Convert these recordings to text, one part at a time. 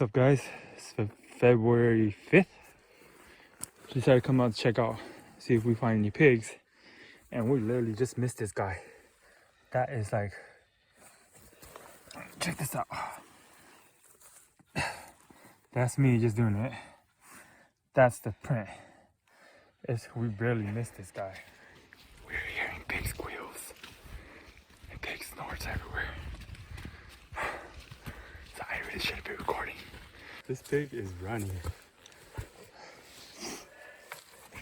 What's up, guys? It's February 5th. Decided to come out to check out, see if we find any pigs. And we literally just missed this guy. That is like, check this out. That's me just doing it. That's the print. We barely missed this guy. We're hearing pig squeals and pig snorts everywhere. So I really shouldn't be recording. This pig is running.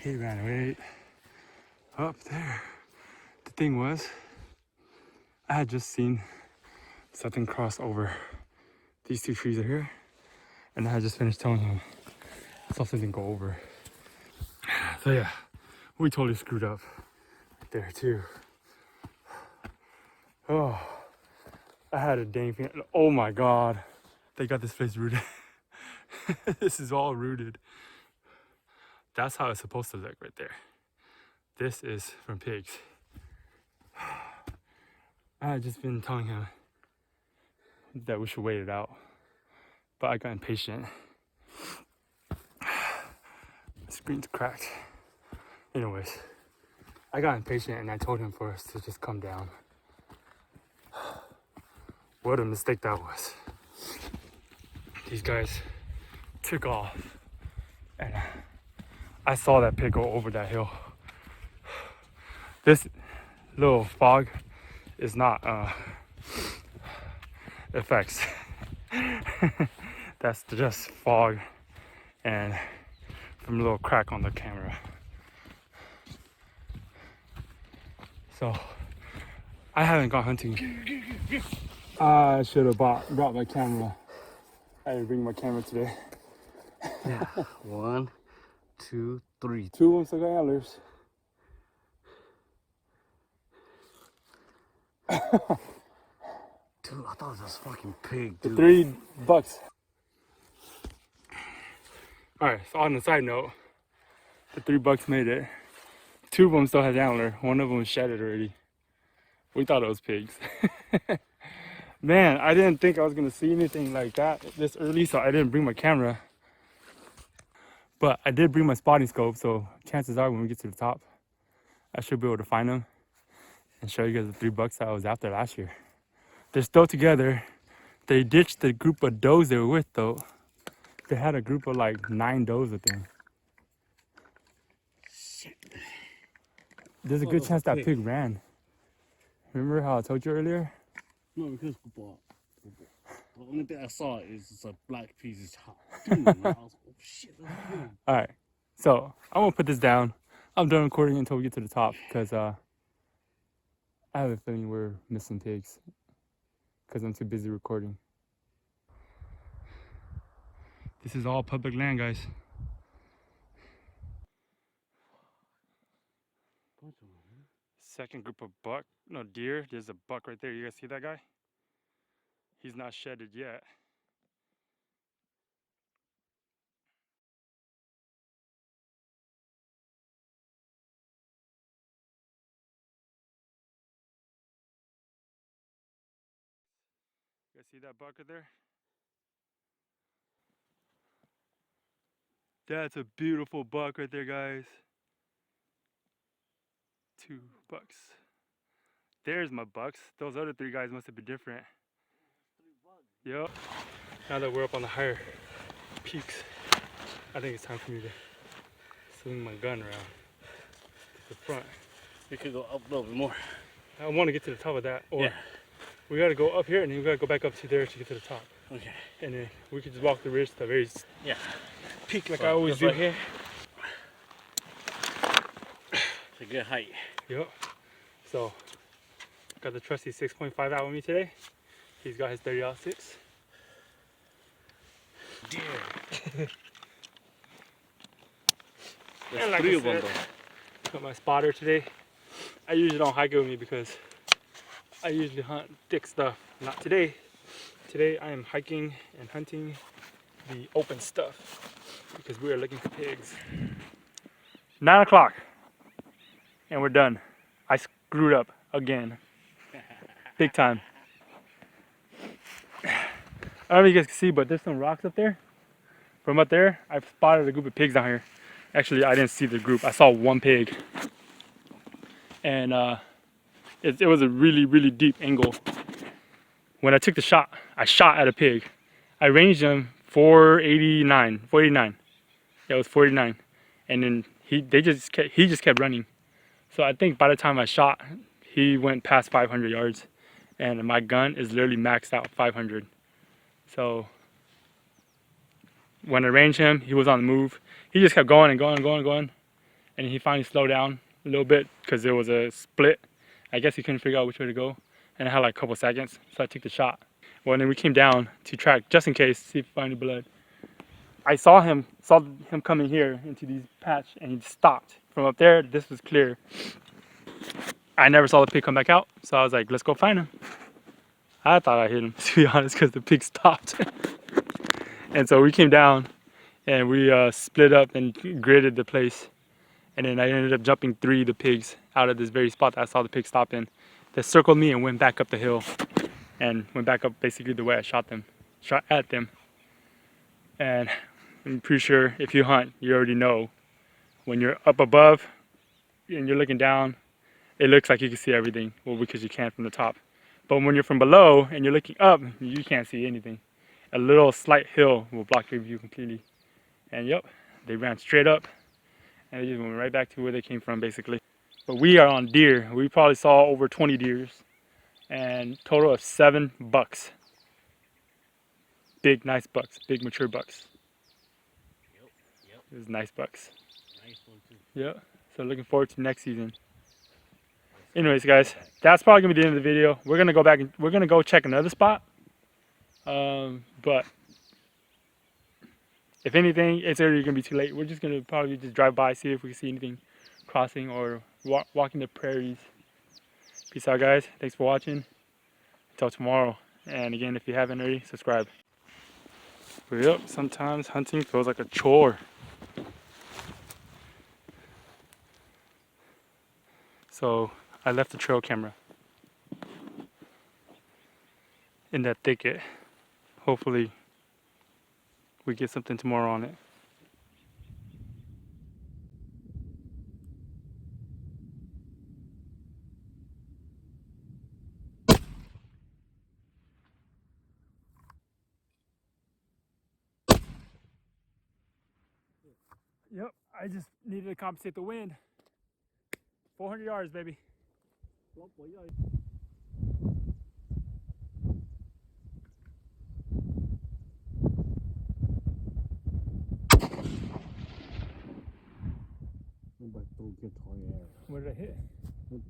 He ran way up there. The thing was, I had just seen something cross over these two trees are here, and I had just finished telling him I saw something go over. So yeah, we totally screwed up there too. Oh, I had a dang feeling. Oh my god, they got this place rooted. This is all rooted. That's how it's supposed to look right there. This is from pigs. I had just been telling him that we should wait it out, but I got impatient. The screen's cracked. Anyways, I got impatient and I told him for us to just come down. What a mistake that was. These guys took off and I saw that pig go over that hill. This little fog is not effects. That's just fog and from a little crack on the camera. So I haven't gone hunting. I should have brought my camera. I didn't bring my camera today. Yeah, 1, 2, 3. Two of them still got antlers. Dude, I thought it was a fucking pig, The dude. 3 bucks. Alright, so on the side note, the 3 bucks made it. 2 of them still had antler. 1 of them was shedded already. We thought it was pigs. Man, I didn't think I was gonna see anything like that this early, so I didn't bring my camera. But I did bring my spotting scope, so chances are when we get to the top, I should be able to find them and show you guys the 3 bucks that I was after last year. They're still together. They ditched the group of does they were with though. They had a group of like 9 does with them. Shit. There's a good chance that pig ran. Remember how I told you earlier? No, because the only thing I saw is it's a black piece of top. Dude, man, I was, oh shit, that's him. Alright, so I'm gonna put this down. I'm done recording until we get to the top because I have a feeling we're missing pigs because I'm too busy recording. This is all public land, guys. Second group of deer. There's a buck right there. You guys see that guy? He's not shedded yet. You guys see that buck right there? That's a beautiful buck right there, guys. 2 bucks. There's my bucks. Those other 3 guys must have been different. 3 bucks. Yep. Now that we're up on the higher peaks, I think it's time for me to swing my gun around to the front. We could go up a little bit more. I want to get to the top of that, or yeah. We gotta go up here and then we gotta go back up to there to get to the top. Okay. And then we could just walk the ridge to the very peak like so I always do. Right here. It's a good height. Yep. So, got the trusty 6.5 out with me today. He's got his 30-06. Deer. And There's like 3 I of them said, though. got my spotter today. I usually don't hike it with me because I usually hunt thick stuff. Not today. Today I am hiking and hunting the open stuff because we are looking for pigs. 9 o'clock and we're done. I screwed up again. Big time. I don't know if you guys can see, but there's some rocks up there. From up there, I've spotted a group of pigs down here. Actually, I didn't see the group. I saw one pig. And it was a really, really deep angle. When I took the shot, I shot at a pig. I ranged him 489. Yeah, it was 489. And then he just kept running. So I think by the time I shot, he went past 500 yards. And my gun is literally maxed out 500. So when I ranged him, he was on the move. He just kept going and going. And he finally slowed down a little bit because there was a split. I guess he couldn't figure out which way to go. And I had like a couple seconds, so I took the shot. Well, and then we came down to track just in case, see if we find any blood. I saw him coming here into these patch, and he stopped. From up there, this was clear. I never saw the pig come back out, so I was like, let's go find him. I thought I hit him, to be honest, because the pig stopped. And so we came down, and we split up and gridded the place. And then I ended up jumping 3 of the pigs out of this very spot that I saw the pig stop in. They circled me and went back up the hill, and went back up basically the way I shot at them. And I'm pretty sure if you hunt, you already know when you're up above and you're looking down, it looks like you can see everything. Well, because you can from the top. But when you're from below and you're looking up, you can't see anything. A little slight hill will block your view completely. And yep, they ran straight up and they just went right back to where they came from basically. But we are on deer. We probably saw over 20 deers and total of 7 bucks. Big, nice bucks, big mature bucks. Yep. It was nice bucks. Nice one too. Yep. So looking forward to next season. Anyways, guys, that's probably gonna be the end of the video. We're gonna go back and we're gonna go check another spot. But if anything, it's already gonna be too late. We're just gonna probably just drive by, see if we can see anything crossing or walking the prairies. Peace out, guys. Thanks for watching. Until tomorrow. And again, if you haven't already, subscribe. But yep, sometimes hunting feels like a chore. So I left the trail camera in that thicket. Hopefully we get something tomorrow on it. Yep, I just needed to compensate the wind. 400 yards, baby. Where did I hit? Let's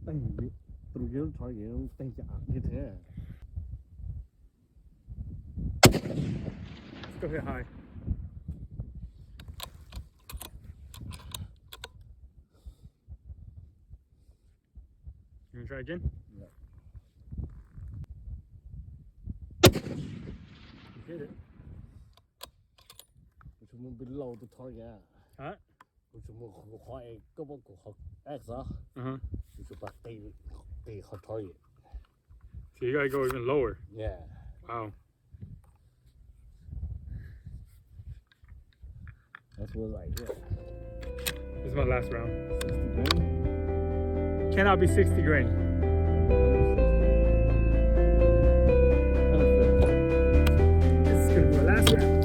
go hit high. You wanna try again? Yeah. You hit it. Below the target. Huh? Target. So you gotta go even lower. Yeah. Wow. That's what I hit. This is my last round. 60 grain? Cannot be 60 grain. This is gonna be my last round.